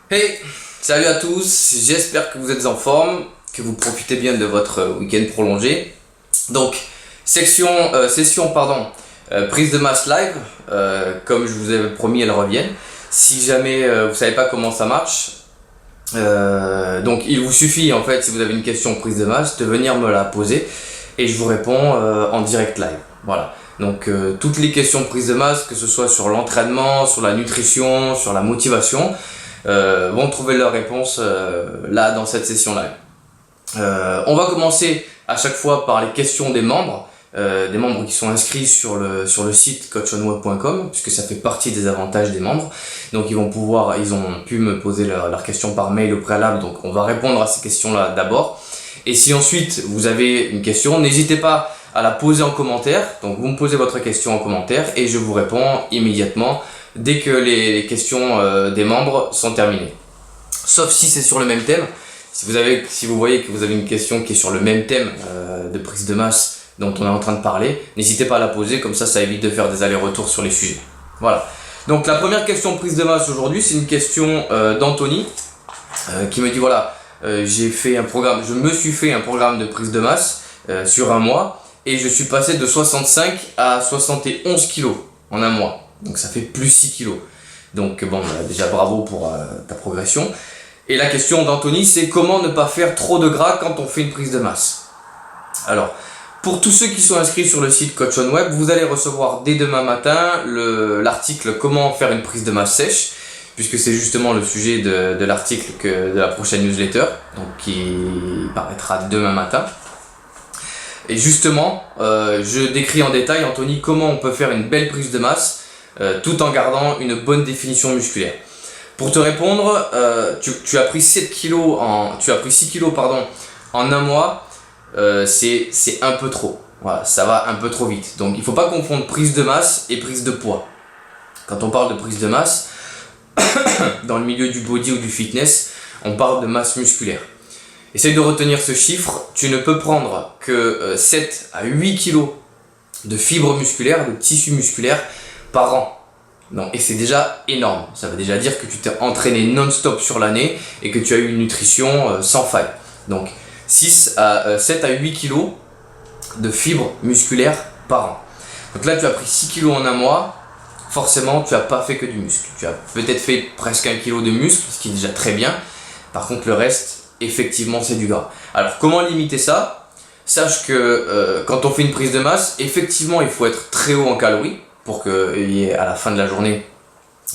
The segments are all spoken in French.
Hey, salut à tous, j'espère que vous êtes en forme, que vous profitez bien de votre week-end prolongé. Donc, session prise de masse live, comme je vous avais promis, elles reviennent. Si jamais vous savez pas comment ça marche, donc il vous suffit en fait, si vous avez une question prise de masse, de venir me la poser et je vous réponds en direct live. Voilà. Donc toutes les questions prise de masse, que ce soit sur l'entraînement, sur la nutrition, sur la motivation, vont trouver leur réponse là dans cette session live. On va commencer à chaque fois par les questions des membres qui sont inscrits sur le site coachonweb.com, puisque ça fait partie des avantages des membres. Donc ils ont pu me poser leurs questions par mail au préalable, donc on va répondre à ces questions-là d'abord. Et si ensuite vous avez une question, n'hésitez pas à la poser en commentaire. Donc vous me posez votre question en commentaire et je vous réponds immédiatement dès que les questions des membres sont terminées. Sauf si c'est sur le même thème. Si vous voyez que vous avez une question qui est sur le même thème de prise de masse dont on est en train de parler, n'hésitez pas à la poser, comme ça évite de faire des allers-retours sur les sujets. Voilà. Donc la première question de prise de masse aujourd'hui, c'est une question d'Anthony qui me dit voilà, je me suis fait un programme de prise de masse sur un mois et je suis passé de 65 à 71 kg en un mois. Donc ça fait plus 6 kg. Donc bon, déjà bravo pour ta progression. Et la question d'Anthony, c'est comment ne pas faire trop de gras quand on fait une prise de masse. Alors, pour tous ceux qui sont inscrits sur le site Coach on Web, vous allez recevoir dès demain matin l'article comment faire une prise de masse sèche, puisque c'est justement le sujet de l'article de la prochaine newsletter, donc qui paraîtra demain matin. Et justement, je décris en détail, Anthony, comment on peut faire une belle prise de masse tout en gardant une bonne définition musculaire. Pour te répondre, tu as pris 6 kilos en un mois, c'est un peu trop. Voilà, ça va un peu trop vite. Donc il ne faut pas confondre prise de masse et prise de poids. Quand on parle de prise de masse, dans le milieu du body ou du fitness, on parle de masse musculaire. Essaye de retenir ce chiffre, tu ne peux prendre que 7 à 8 kilos de fibres musculaires, de tissu musculaire par an. Non, et c'est déjà énorme. Ça veut déjà dire que tu t'es entraîné non-stop sur l'année et que tu as eu une nutrition sans faille. Donc 7 à 8 kilos de fibres musculaires par an. Donc là tu as pris 6 kilos en un mois. Forcément tu n'as pas fait que du muscle. Tu as peut-être fait presque 1 kilo de muscle, ce qui est déjà très bien. Par contre le reste, effectivement c'est du gras. Alors comment limiter ça? Sache que quand on fait une prise de masse, effectivement il faut être très haut en calories pour qu'il y ait à la fin de la journée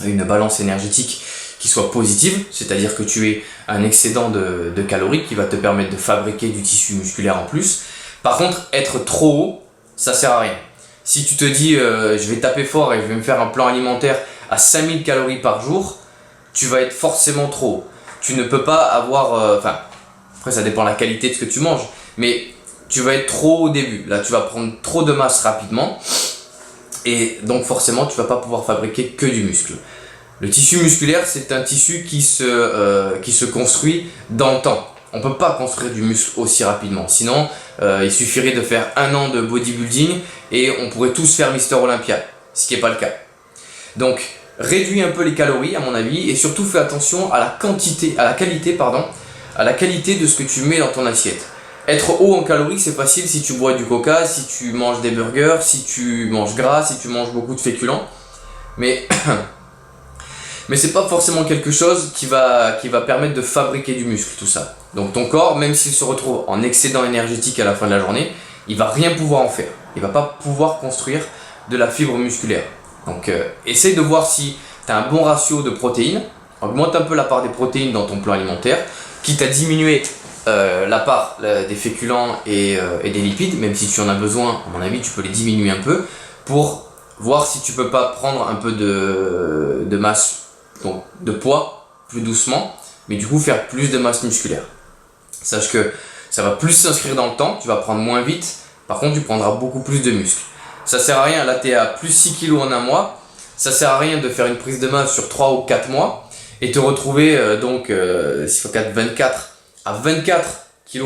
une balance énergétique qui soit positive, c'est-à-dire que tu aies un excédent de calories qui va te permettre de fabriquer du tissu musculaire en plus. Par contre, être trop haut, ça sert à rien. Si tu te dis je vais taper fort et je vais me faire un plan alimentaire à 5000 calories par jour, tu vas être forcément trop haut. Tu ne peux pas avoir... après ça dépend de la qualité de ce que tu manges, mais tu vas être trop haut au début. Là, tu vas prendre trop de masse rapidement. Et donc forcément tu vas pas pouvoir fabriquer que du muscle. Le tissu musculaire, c'est un tissu qui se construit dans le temps. On peut pas construire du muscle aussi rapidement, sinon il suffirait de faire 1 an de bodybuilding et on pourrait tous faire Mister Olympia, ce qui n'est pas le cas. Donc réduis un peu les calories à mon avis et surtout fais attention à la qualité de ce que tu mets dans ton assiette. Être haut en calories, c'est facile si tu bois du coca, si tu manges des burgers, si tu manges gras, si tu manges beaucoup de féculents. Mais c'est pas forcément quelque chose qui va permettre de fabriquer du muscle, tout ça. Donc ton corps, même s'il se retrouve en excédent énergétique à la fin de la journée, il va rien pouvoir en faire. Il va pas pouvoir construire de la fibre musculaire. Donc essaye de voir si tu as un bon ratio de protéines. Augmente un peu la part des protéines dans ton plan alimentaire, quitte à diminuer la part des féculents et des lipides, même si tu en as besoin, à mon avis tu peux les diminuer un peu pour voir si tu peux pas prendre un peu de masse, donc de poids plus doucement, mais du coup faire plus de masse musculaire. Sache que ça va plus s'inscrire dans le temps, tu vas prendre moins vite, par contre tu prendras beaucoup plus de muscles. Ça sert à rien, là tu es à plus 6 kg en un mois, ça sert à rien de faire une prise de masse sur 3 ou 4 mois et te retrouver 24 à 24 kg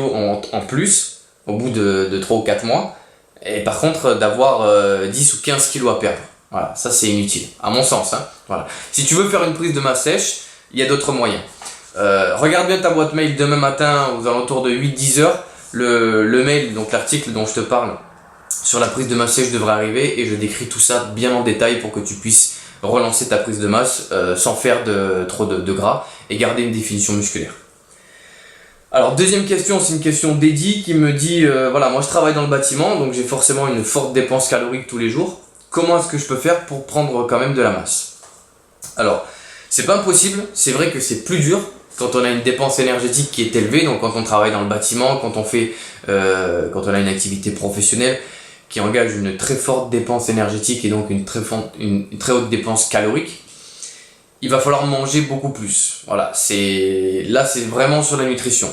en plus au bout de 3 ou 4 mois et par contre d'avoir 10 ou 15 kg à perdre. Voilà, ça c'est inutile, à mon sens. Voilà. Si tu veux faire une prise de masse sèche, il y a d'autres moyens. Regarde bien ta boîte mail demain matin aux alentours de 8-10 heures. Le mail, donc l'article dont je te parle sur la prise de masse sèche devrait arriver et je décris tout ça bien en détail pour que tu puisses relancer ta prise de masse sans faire trop de gras et garder une définition musculaire. Alors deuxième question, c'est une question d'Eddie qui me dit voilà, moi je travaille dans le bâtiment donc j'ai forcément une forte dépense calorique tous les jours. Comment est-ce que je peux faire pour prendre quand même de la masse? Alors c'est pas impossible, c'est vrai que c'est plus dur quand on a une dépense énergétique qui est élevée, donc quand on travaille dans le bâtiment, quand on a une activité professionnelle qui engage une très forte dépense énergétique et donc une très haute dépense calorique, il va falloir manger beaucoup plus. Voilà, là c'est vraiment sur la nutrition.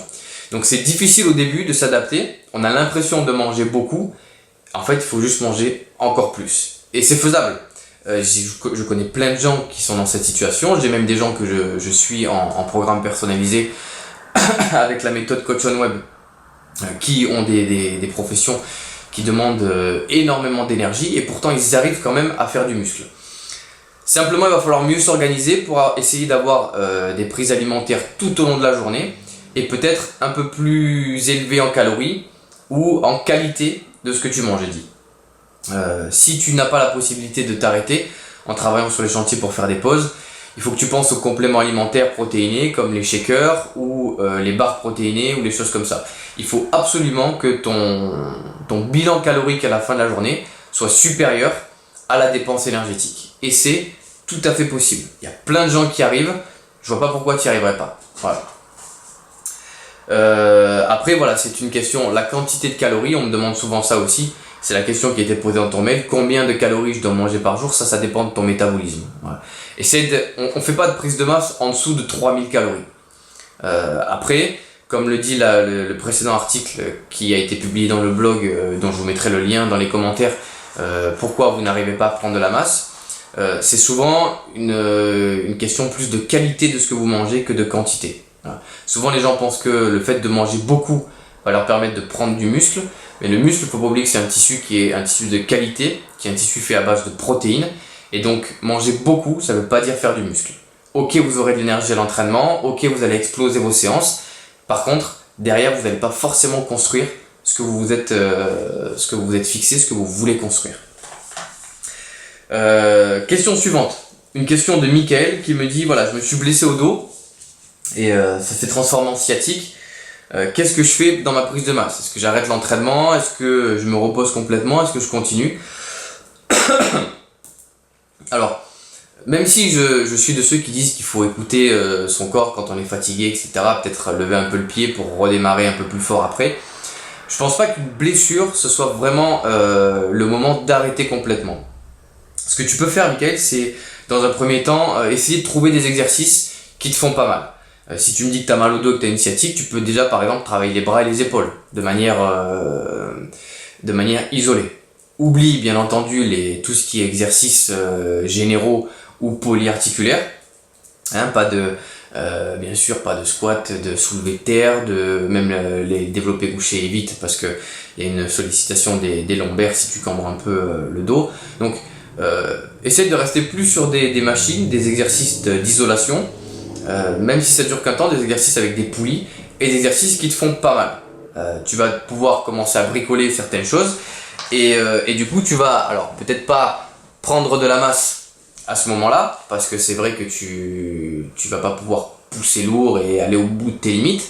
Donc c'est difficile au début de s'adapter, on a l'impression de manger beaucoup, en fait il faut juste manger encore plus. Et c'est faisable. Je connais plein de gens qui sont dans cette situation, j'ai même des gens que je suis en programme personnalisé avec la méthode Coach on Web qui ont des professions qui demandent énormément d'énergie et pourtant ils arrivent quand même à faire du muscle. Simplement il va falloir mieux s'organiser pour essayer d'avoir des prises alimentaires tout au long de la journée et peut-être un peu plus élevées en calories ou en qualité de ce que tu manges, dit. Si tu n'as pas la possibilité de t'arrêter en travaillant sur les chantiers pour faire des pauses, il faut que tu penses aux compléments alimentaires protéinés comme les shakers ou les barres protéinées ou les choses comme ça. Il faut absolument que ton bilan calorique à la fin de la journée soit supérieur à la dépense énergétique. Et c'est tout à fait possible. Il y a plein de gens qui arrivent, je vois pas pourquoi tu n'y arriverais pas. Voilà. Après voilà, c'est une question, la quantité de calories, on me demande souvent ça aussi. C'est la question qui a été posée dans ton mail. Combien de calories je dois manger par jour? Ça dépend de ton métabolisme. Voilà. On ne fait pas de prise de masse en dessous de 3000 calories. Après, comme le dit le précédent article qui a été publié dans le blog, dont je vous mettrai le lien dans les commentaires, pourquoi vous n'arrivez pas à prendre de la masse, c'est souvent une question plus de qualité de ce que vous mangez que de quantité. Voilà. Souvent les gens pensent que le fait de manger beaucoup va leur permettre de prendre du muscle, mais le muscle, il ne faut pas oublier que c'est un tissu qui est un tissu de qualité, qui est un tissu fait à base de protéines, et donc manger beaucoup, ça ne veut pas dire faire du muscle. Ok, vous aurez de l'énergie à l'entraînement, ok, vous allez exploser vos séances, par contre, derrière, vous n'allez pas forcément construire ce que vous vous êtes fixé, ce que vous voulez construire. Question suivante, une question de Michael qui me dit, voilà, je me suis blessé au dos, et ça s'est transformé en sciatique. Qu'est-ce que je fais dans ma prise de masse? Est-ce que j'arrête l'entraînement? Est-ce que je me repose complètement? Est-ce que je continue? Alors, même si je suis de ceux qui disent qu'il faut écouter son corps quand on est fatigué, etc., peut-être lever un peu le pied pour redémarrer un peu plus fort après, je pense pas qu'une blessure, ce soit vraiment le moment d'arrêter complètement. Ce que tu peux faire, Michael, c'est, dans un premier temps, essayer de trouver des exercices qui te font pas mal. Si tu me dis que tu as mal au dos, que tu as une sciatique, tu peux déjà par exemple travailler les bras et les épaules de manière isolée. Oublie bien entendu tout ce qui est exercices généraux ou polyarticulaires. Hein, bien sûr pas de squat, de soulevé de terre, même les développés couchés évite parce qu'il y a une sollicitation des lombaires si tu cambres un peu le dos. Donc essaie de rester plus sur des machines, des exercices d'isolation. Même si ça dure qu'un temps, des exercices avec des poulies et des exercices qui te font pas mal. Tu vas pouvoir commencer à bricoler certaines choses et du coup tu vas, alors peut-être pas prendre de la masse à ce moment-là parce que c'est vrai que tu vas pas pouvoir pousser lourd et aller au bout de tes limites,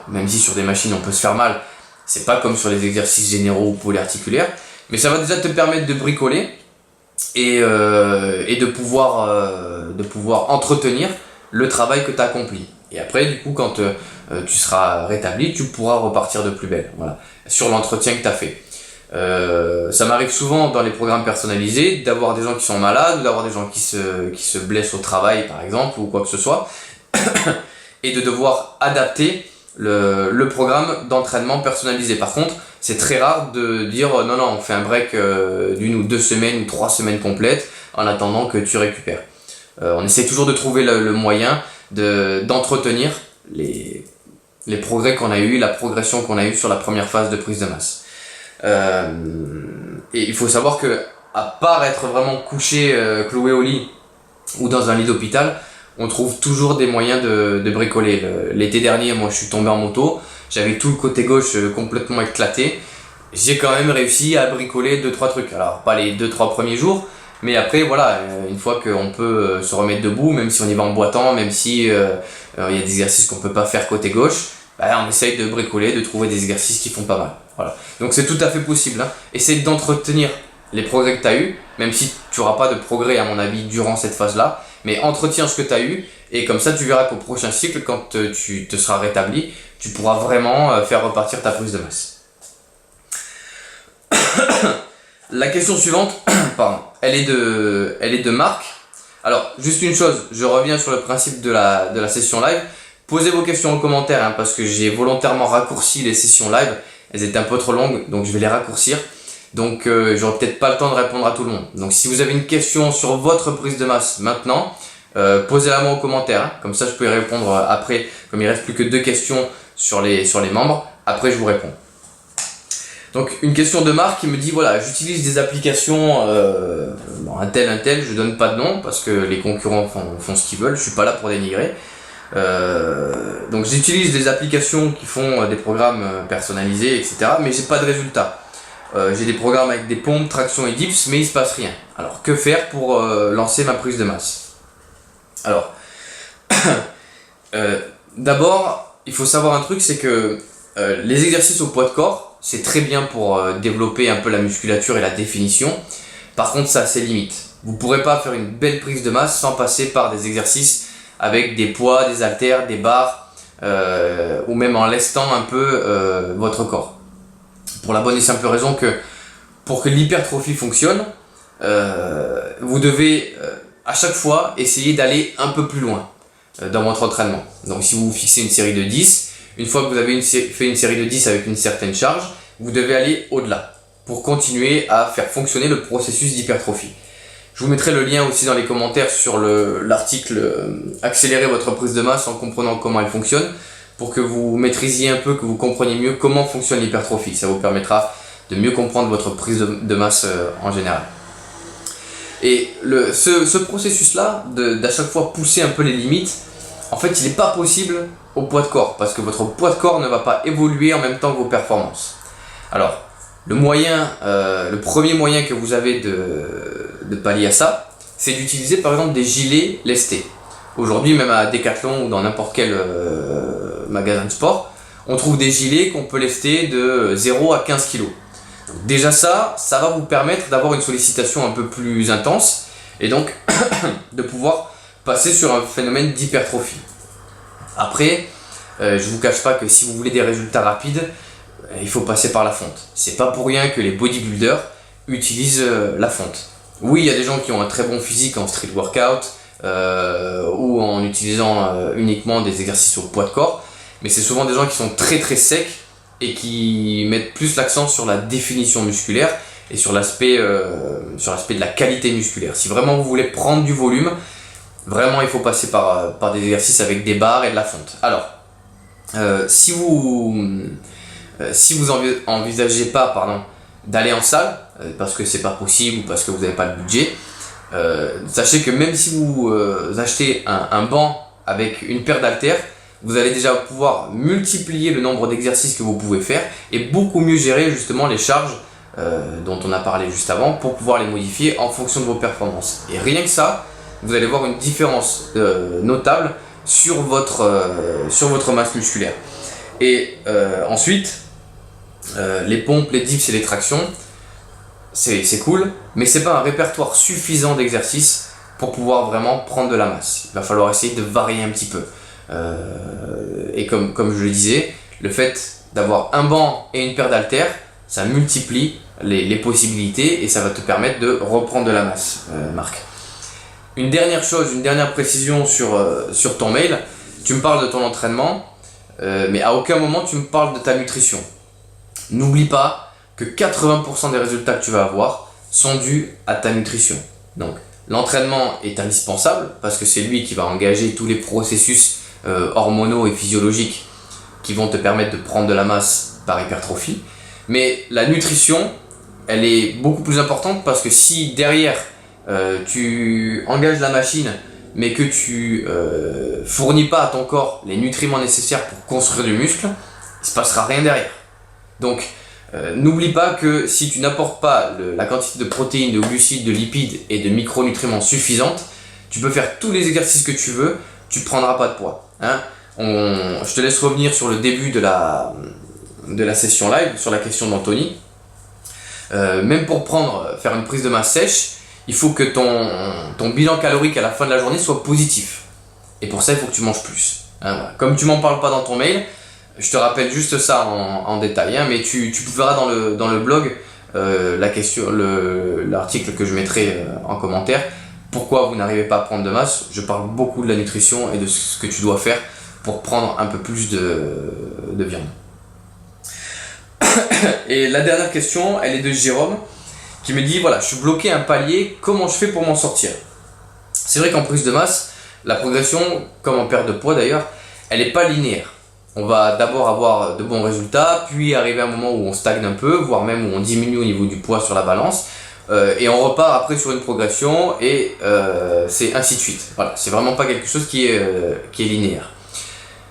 même si sur des machines on peut se faire mal, c'est pas comme sur les exercices généraux ou polyarticulaires, mais ça va déjà te permettre de bricoler et de pouvoir entretenir le travail que tu as accompli. Et après, du coup, quand tu seras rétabli, tu pourras repartir de plus belle. Voilà, sur l'entretien que tu as fait. Ça m'arrive souvent dans les programmes personnalisés d'avoir des gens qui sont malades, d'avoir des gens qui se blessent au travail, par exemple, ou quoi que ce soit, et de devoir adapter le programme d'entraînement personnalisé. Par contre, c'est très rare de dire non, on fait un break d'une ou 2 semaines ou 3 semaines complètes en attendant que tu récupères. On essaie toujours de trouver le moyen d'entretenir les progrès qu'on a eu, la progression qu'on a eue sur la première phase de prise de masse. Et il faut savoir que, à part être vraiment couché, cloué au lit ou dans un lit d'hôpital, on trouve toujours des moyens de bricoler. L'été dernier, moi je suis tombé en moto, j'avais tout le côté gauche complètement éclaté. J'ai quand même réussi à bricoler 2-3 trucs. Alors pas les 2-3 premiers jours, mais après voilà, une fois qu'on peut se remettre debout, même si on y va en boitant, même si y a des exercices qu'on peut pas faire côté gauche, on essaye de bricoler, de trouver des exercices qui font pas mal. Voilà. Donc c'est tout à fait possible. Hein. Essaye d'entretenir les progrès que tu as eu, même si tu n'auras pas de progrès à mon avis durant cette phase-là, mais entretiens ce que tu as eu, et comme ça tu verras qu'au prochain cycle, quand tu te seras rétabli, tu pourras vraiment faire repartir ta prise de masse. La question suivante, pardon, elle est de Marc. Alors, juste une chose, je reviens sur le principe de la session live. Posez vos questions en commentaire, hein, parce que j'ai volontairement raccourci les sessions live. Elles étaient un peu trop longues, donc je vais les raccourcir. Donc, j'aurai peut-être pas le temps de répondre à tout le monde. Donc, si vous avez une question sur votre prise de masse maintenant, posez-la moi en commentaire. Hein, comme ça, je peux y répondre après. Comme il reste plus que 2 questions sur les membres, après je vous réponds. Donc une question de Marc qui me dit voilà, j'utilise des applications un tel, je donne pas de nom parce que les concurrents font ce qu'ils veulent, je suis pas là pour dénigrer. Donc j'utilise des applications qui font des programmes personnalisés, etc. mais j'ai pas de résultat. J'ai des programmes avec des pompes, traction et dips, mais il se passe rien. Alors que faire pour lancer ma prise de masse? Alors, d'abord, il faut savoir un truc, c'est que les exercices au poids de corps, c'est très bien pour développer un peu la musculature et la définition. Par contre, ça a ses limites. Vous ne pourrez pas faire une belle prise de masse sans passer par des exercices avec des poids, des haltères, des barres, ou même en lestant un peu votre corps. Pour la bonne et simple raison que pour que l'hypertrophie fonctionne, vous devez à chaque fois essayer d'aller un peu plus loin dans votre entraînement. Donc si vous fixez une série de 10, une fois que vous avez fait une série de 10 avec une certaine charge, vous devez aller au-delà pour continuer à faire fonctionner le processus d'hypertrophie. Je vous mettrai le lien aussi dans les commentaires sur l'article Accélérer votre prise de masse en comprenant comment elle fonctionne, pour que vous maîtrisiez un peu, que vous compreniez mieux comment fonctionne l'hypertrophie. Ça vous permettra de mieux comprendre votre prise de masse en général. Et ce processus-là, d'à chaque fois pousser un peu les limites, en fait, il n'est pas possible au poids de corps, parce que votre poids de corps ne va pas évoluer en même temps que vos performances. Alors, le premier moyen que vous avez de pallier à ça, c'est d'utiliser par exemple des gilets lestés. Aujourd'hui, même à Decathlon ou dans n'importe quel magasin de sport, on trouve des gilets qu'on peut lester de 0 à 15 kg. Donc déjà ça va vous permettre d'avoir une sollicitation un peu plus intense et donc de pouvoir passer sur un phénomène d'hypertrophie. Après, je vous cache pas que si vous voulez des résultats rapides, il faut passer par la fonte. C'est pas pour rien que les bodybuilders utilisent la fonte. Oui, il y a des gens qui ont un très bon physique en street workout ou en utilisant uniquement des exercices au poids de corps, mais c'est souvent des gens qui sont très très secs et qui mettent plus l'accent sur la définition musculaire et sur l'aspect de la qualité musculaire. Si vraiment vous voulez prendre du volume, vraiment il faut passer par des exercices avec des barres et de la fonte. Alors, si vous envisagez pas d'aller en salle parce que c'est pas possible ou parce que vous n'avez pas le budget, sachez que même si vous achetez un banc avec une paire d'haltères, vous allez déjà pouvoir multiplier le nombre d'exercices que vous pouvez faire et beaucoup mieux gérer justement les charges dont on a parlé juste avant pour pouvoir les modifier en fonction de vos performances. Et rien que ça, vous allez voir une différence notable sur votre masse musculaire. Et ensuite, les pompes, les dips et les tractions, c'est cool, mais c'est pas un répertoire suffisant d'exercices pour pouvoir vraiment prendre de la masse. Il va falloir essayer de varier un petit peu. Et comme je le disais, le fait d'avoir un banc et une paire d'haltères, ça multiplie les possibilités et ça va te permettre de reprendre de la masse, Marc. Une dernière précision sur ton mail. Tu me parles de ton entraînement, mais à aucun moment tu me parles de ta nutrition. N'oublie pas que 80% des résultats que tu vas avoir sont dus à ta nutrition. Donc l'entraînement est indispensable parce que c'est lui qui va engager tous les processus hormonaux et physiologiques qui vont te permettre de prendre de la masse par hypertrophie. Mais la nutrition, elle est beaucoup plus importante parce que si derrière tu engages la machine mais que tu fournis pas à ton corps les nutriments nécessaires pour construire du muscle, il se passera rien derrière. Donc n'oublie pas que si tu n'apportes pas la quantité de protéines, de glucides, de lipides et de micronutriments suffisante, tu peux faire tous les exercices que tu veux, tu ne prendras pas de poids. Hein. Je te laisse revenir sur le début de la session live, sur la question d'Anthony. Même pour faire une prise de masse sèche, il faut que ton bilan calorique à la fin de la journée soit positif. Et pour ça, il faut que tu manges plus. Hein, voilà. Comme tu m'en parles pas dans ton mail, je te rappelle juste ça en détail. Hein, mais tu verras dans le blog l'article que je mettrai en commentaire. Pourquoi vous n'arrivez pas à prendre de masse? Je parle beaucoup de la nutrition et de ce que tu dois faire pour prendre un peu plus de viande. Et la dernière question, elle est de Jérôme, qui me dit, voilà, je suis bloqué à un palier, comment je fais pour m'en sortir? C'est vrai qu'en prise de masse, la progression, comme en perte de poids d'ailleurs, elle n'est pas linéaire. On va d'abord avoir de bons résultats, puis arriver à un moment où on stagne un peu, voire même où on diminue au niveau du poids sur la balance, et on repart après sur une progression, et c'est ainsi de suite. Voilà, c'est vraiment pas quelque chose qui est linéaire.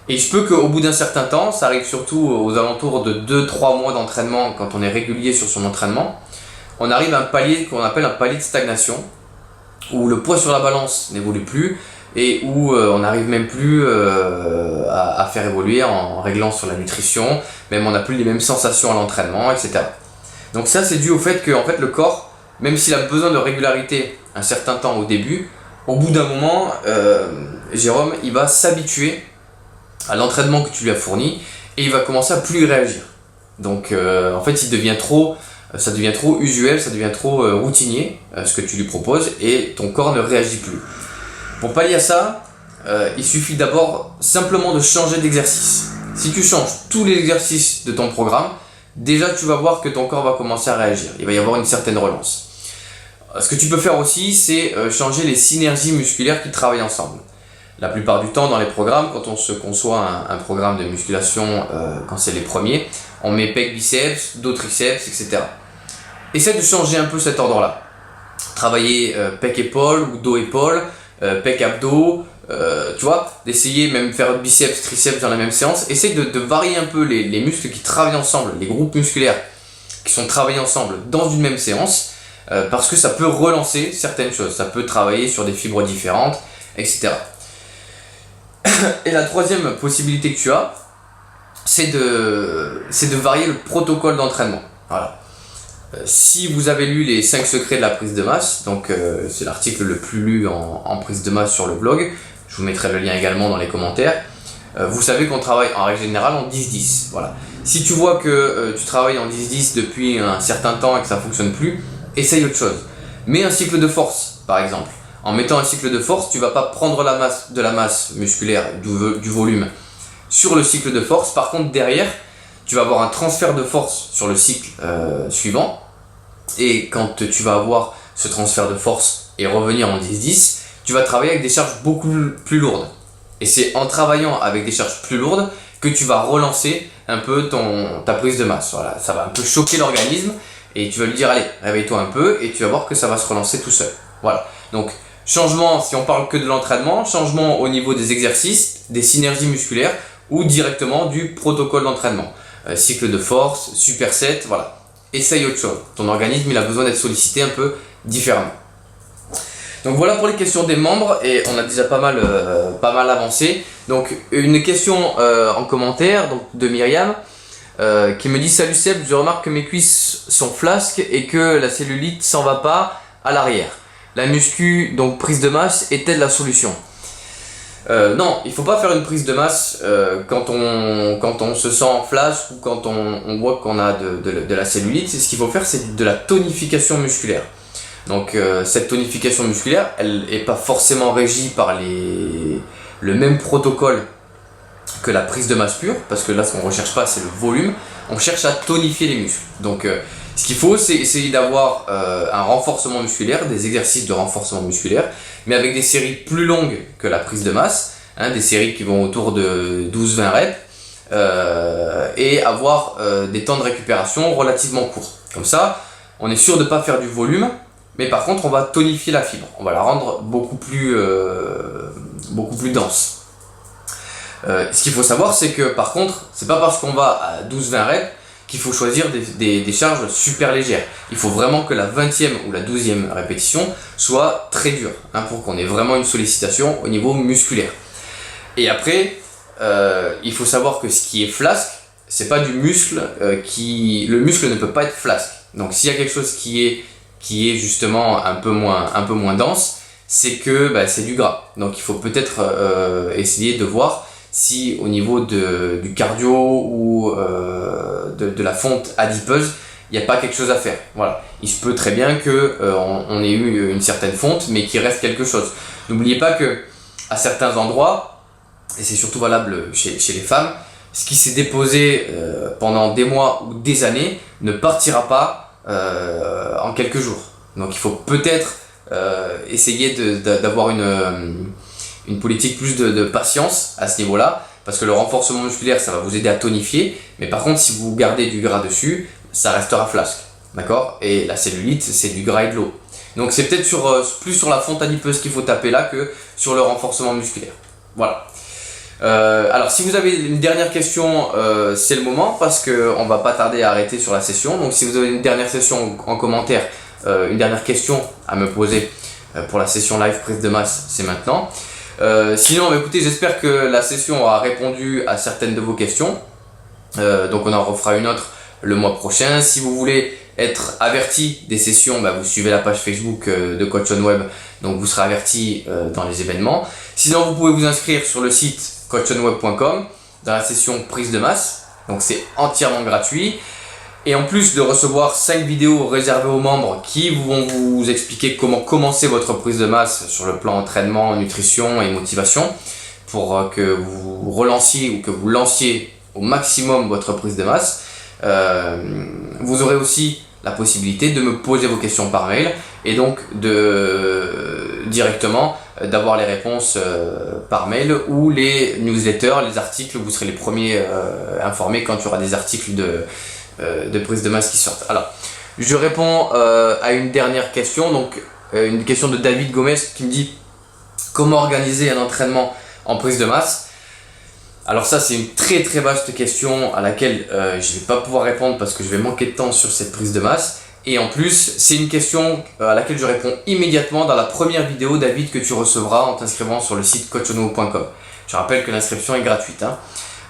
Et il se peut qu'au bout d'un certain temps, ça arrive surtout aux alentours de 2-3 mois d'entraînement, quand on est régulier sur son entraînement, on arrive à un palier qu'on appelle un palier de stagnation, où le poids sur la balance n'évolue plus, et où on n'arrive même plus à faire évoluer en réglant sur la nutrition, même on n'a plus les mêmes sensations à l'entraînement, etc. Donc ça, c'est dû au fait que en fait, le corps, même s'il a besoin de régularité un certain temps au début, au bout d'un moment, Jérôme, il va s'habituer à l'entraînement que tu lui as fourni et il va commencer à plus y réagir. Donc en fait, ça devient trop usuel, ça devient trop routinier ce que tu lui proposes et ton corps ne réagit plus. Pour pallier à ça, il suffit d'abord simplement de changer d'exercice. Si tu changes tous les exercices de ton programme, déjà tu vas voir que ton corps va commencer à réagir. Il va y avoir une certaine relance. Ce que tu peux faire aussi, c'est changer les synergies musculaires qui travaillent ensemble. La plupart du temps dans les programmes, quand on se conçoit un programme de musculation, quand c'est les premiers, on met pec biceps, dos triceps, etc. Essaie de changer un peu cet ordre-là. Travailler pec épaule ou dos épaule, pec abdos, tu vois, d'essayer même faire biceps, triceps dans la même séance. Essaye de varier un peu les muscles qui travaillent ensemble, les groupes musculaires qui sont travaillés ensemble dans une même séance, parce que ça peut relancer certaines choses, ça peut travailler sur des fibres différentes, etc. Et la troisième possibilité que tu as, c'est de varier le protocole d'entraînement. Voilà. Si vous avez lu les 5 secrets de la prise de masse, donc c'est l'article le plus lu en prise de masse sur le blog, je vous mettrai le lien également dans les commentaires, vous savez qu'on travaille en règle générale en 10-10. Voilà. Si tu vois que tu travailles en 10-10 depuis un certain temps et que ça ne fonctionne plus, essaye autre chose. Mets un cycle de force par exemple. En mettant un cycle de force, tu ne vas pas prendre de la masse musculaire, du volume sur le cycle de force. Par contre, derrière, tu vas avoir un transfert de force sur le cycle suivant. Et quand tu vas avoir ce transfert de force et revenir en 10-10, tu vas travailler avec des charges beaucoup plus lourdes. Et c'est en travaillant avec des charges plus lourdes que tu vas relancer un peu ta prise de masse. Voilà, ça va un peu choquer l'organisme et tu vas lui dire allez, réveille-toi un peu et tu vas voir que ça va se relancer tout seul. Voilà, donc changement, si on parle que de l'entraînement, changement au niveau des exercices, des synergies musculaires ou directement du protocole d'entraînement. Cycle de force, superset, voilà. Essaye autre chose. Ton organisme, il a besoin d'être sollicité un peu différemment. Donc voilà pour les questions des membres et on a déjà pas mal avancé. Donc une question en commentaire donc, de Myriam qui me dit salut Seb, je remarque que mes cuisses sont flasques et que la cellulite s'en va pas à l'arrière. La muscu, donc prise de masse, est-elle la solution? Non, il ne faut pas faire une prise de masse quand on se sent en flasque ou quand on voit qu'on a de la cellulite. Ce qu'il faut faire, c'est de la tonification musculaire. Donc cette tonification musculaire, elle n'est pas forcément régie par le même protocole que la prise de masse pure, parce que là ce qu'on ne recherche pas c'est le volume, on cherche à tonifier les muscles. Donc ce qu'il faut c'est essayer d'avoir un renforcement musculaire, des exercices de renforcement musculaire, mais avec des séries plus longues que la prise de masse, hein, des séries qui vont autour de 12-20 reps, et avoir des temps de récupération relativement courts. Comme ça, on est sûr de ne pas faire du volume, mais par contre on va tonifier la fibre, on va la rendre beaucoup plus beaucoup plus dense. Ce qu'il faut savoir, c'est que par contre, c'est pas parce qu'on va à 12-20 reps qu'il faut choisir des charges super légères. Il faut vraiment que la 20e ou la 12e répétition soit très dure, hein, pour qu'on ait vraiment une sollicitation au niveau musculaire. Et après, il faut savoir que ce qui est flasque, c'est pas du muscle le muscle ne peut pas être flasque. Donc s'il y a quelque chose qui est justement un peu moins dense, c'est que c'est du gras. Donc il faut peut-être essayer de voir si au niveau du cardio ou de la fonte adipeuse, il n'y a pas quelque chose à faire. Voilà. Il se peut très bien qu'on ait eu une certaine fonte, mais qu'il reste quelque chose. N'oubliez pas que à certains endroits, et c'est surtout valable chez les femmes, ce qui s'est déposé pendant des mois ou des années ne partira pas en quelques jours. Donc il faut peut-être essayer d'avoir une politique plus de patience à ce niveau-là, parce que le renforcement musculaire, ça va vous aider à tonifier, mais par contre, si vous gardez du gras dessus, ça restera flasque, d'accord? Et la cellulite, c'est du gras et de l'eau. Donc c'est peut-être plus sur la fonte adipeuse qu'il faut taper là que sur le renforcement musculaire. Voilà. Alors si vous avez une dernière question, c'est le moment, parce qu'on va pas tarder à arrêter sur la session. Donc si vous avez une dernière session en commentaire, une dernière question à me poser pour la session live prise de masse, c'est maintenant. Sinon, écoutez, j'espère que la session aura répondu à certaines de vos questions. Donc on en refera une autre le mois prochain. Si vous voulez être averti des sessions, vous suivez la page Facebook de Coach on Web, donc vous serez averti dans les événements. Sinon, vous pouvez vous inscrire sur le site coachonweb.com dans la session prise de masse, donc c'est entièrement gratuit. Et en plus de recevoir 5 vidéos réservées aux membres qui vont vous expliquer comment commencer votre prise de masse sur le plan entraînement, nutrition et motivation, pour que vous relanciez ou que vous lanciez au maximum votre prise de masse, vous aurez aussi la possibilité de me poser vos questions par mail et donc directement d'avoir les réponses par mail ou les newsletters, les articles, vous serez les premiers informés quand il y aura des articles de prise de masse qui sortent. Alors, je réponds à une dernière question, donc une question de David Gomez qui me dit comment organiser un entraînement en prise de masse. Alors ça, c'est une très très vaste question à laquelle je ne vais pas pouvoir répondre parce que je vais manquer de temps sur cette prise de masse. Et en plus, c'est une question à laquelle je réponds immédiatement dans la première vidéo, David, que tu recevras en t'inscrivant sur le site coachonweb.com. Je rappelle que l'inscription est gratuite, hein.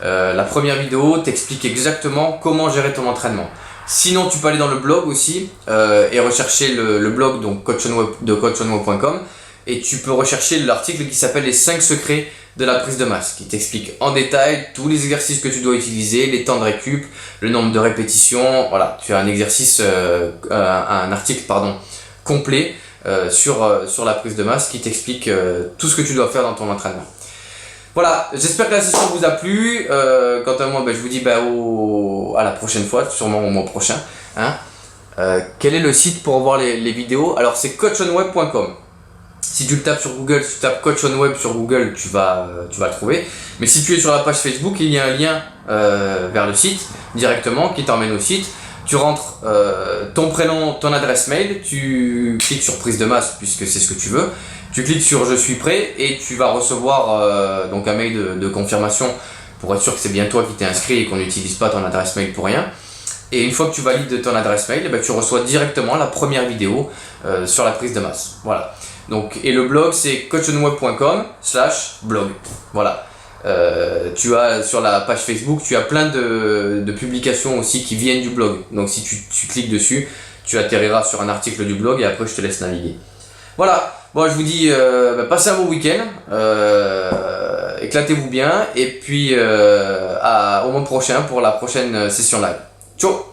La première vidéo t'explique exactement comment gérer ton entraînement. Sinon, tu peux aller dans le blog aussi et rechercher le blog donc de coachonweb.com, et tu peux rechercher l'article qui s'appelle les 5 secrets de la prise de masse, qui t'explique en détail tous les exercices que tu dois utiliser, les temps de récup, le nombre de répétitions. Voilà, tu as un article complet sur la prise de masse qui t'explique tout ce que tu dois faire dans ton entraînement. Voilà, j'espère que la session vous a plu. Quant à moi, je vous dis à la prochaine fois, sûrement au mois prochain, hein. Quel est le site pour voir les vidéos? Alors c'est coachonweb.com. Si tu le tapes sur Google, si tu tapes Coach on Web sur Google, tu vas le trouver. Mais si tu es sur la page Facebook, il y a un lien vers le site directement qui t'emmène au site. Tu rentres ton prénom, ton adresse mail, tu cliques sur prise de masse puisque c'est ce que tu veux. Tu cliques sur je suis prêt et tu vas recevoir donc un mail de confirmation pour être sûr que c'est bien toi qui t'es inscrit et qu'on n'utilise pas ton adresse mail pour rien. Et une fois que tu valides ton adresse mail, tu reçois directement la première vidéo sur la prise de masse. Voilà. Donc, et le blog c'est coachonweb.com/blog. Voilà. Tu as sur la page Facebook, tu as plein de publications aussi qui viennent du blog. Donc si tu cliques dessus, tu atterriras sur un article du blog et après je te laisse naviguer. Voilà. Bon, je vous dis passez un bon week-end, éclatez-vous bien et puis au mois prochain pour la prochaine session live. Ciao.